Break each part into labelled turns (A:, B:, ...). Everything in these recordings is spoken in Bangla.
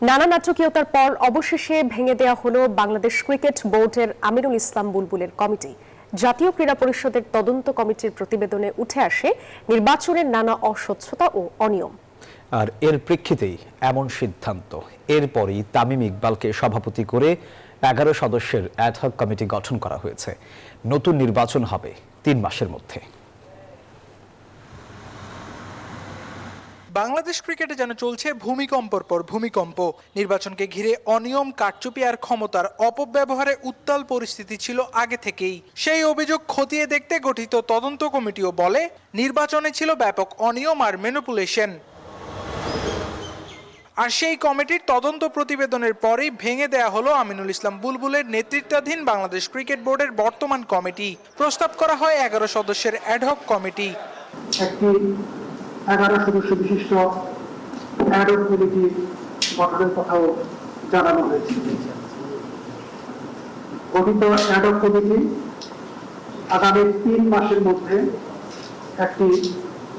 A: নানা নাটকীয়তার পর অবশেষে ভেঙে দেয়া হলো বাংলাদেশ ক্রিকেট বোর্ডের আমিরুল ইসলাম বুলবুলের কমিটি। জাতীয় ক্রীড়া পরিষদের তদন্ত কমিটির প্রতিবেদনে উঠে আসে নির্বাচনের নানা অস্বচ্ছতা ও অনিয়ম।
B: আর এর প্রেক্ষিতেই এমন সিদ্ধান্ত। এরপরই তামিম ইকবালকে সভাপতি করে 11 সদস্যের অ্যাডহক কমিটি গঠন করা হয়েছে। নতুন নির্বাচন হবে 3 মাসের মধ্যে।
C: বাংলাদেশ ক্রিকেটে যেন চলছে ভূমিকম্পর পর ভূমিকম্প। নির্বাচনকে ঘিরে অনিয়ম, কারচুপি আর ক্ষমতার অপব্যবহারে উত্তাল পরিস্থিতি ছিল আগে থেকেই। সেই অভিযোগ খতিয়ে দেখতে গঠিত তদন্ত কমিটিও বলে, নির্বাচনে ছিল ব্যাপক অনিয়ম আর ম্যানিপুলেশন। আর সেই কমিটির তদন্ত প্রতিবেদনের পরেই ভেঙে দেয়া হলো আমিনুল ইসলাম বুলবুলের নেতৃত্বাধীন বাংলাদেশ ক্রিকেট বোর্ডের বর্তমান কমিটি। প্রস্তাব করা হয় 11 সদস্যের অ্যাডহক কমিটি।
D: 11 সদস্য বিশিষ্ট অ্যাডহক কমিটি গঠনের কথাও জানানো হয়েছে। গঠিত অ্যাডহক কমিটি আগামী 3 মাসের মধ্যে একটি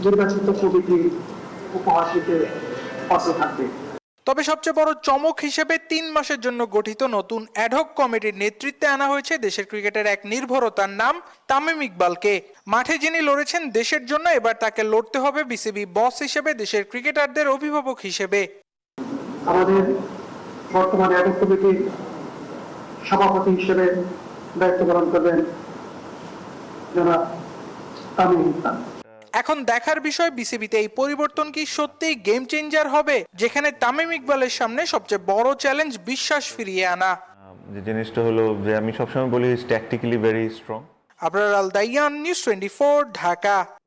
D: নির্বাচিত কমিটি উপহার দিতে পাশে থাকবে।
C: তবে সবচেয়ে বড় চমক হিসেবে 3 মাসের জন্য গঠিত নতুন অ্যাডহক কমিটির নেতৃত্বে আনা হয়েছে দেশের ক্রিকেটের এক নির্ভরতার নাম তামিম ইকবালকে। মাঠে যিনি লড়েছেন দেশের জন্য, এবার তাকে লড়তে হবে বিসিবি বস হিসেবে, দেশের ক্রিকেটারদের অভিভাবক হিসেবে।
D: আমাদের বর্তমান অ্যাডহক কমিটির সভাপতি হিসেবে দায়িত্ব পালন করবেন জনাব তামিম ইকবাল।
C: এখন দেখার বিষয়, বিসিবিতে এই পরিবর্তন কি সত্যিই গেম চেঞ্জার হবে, যেখানে তামিম ইকবালের সামনে সবচেয়ে বড় চ্যালেঞ্জ বিশ্বাস ফিরিয়ে আনা।
E: যে জিনিসটা হলো যে আমি সবসময় বলি ট্যাকটিক্যালি ভেরি স্ট্রং।
C: আবরার আল দাইয়ান, নিউজ 24, ঢাকা।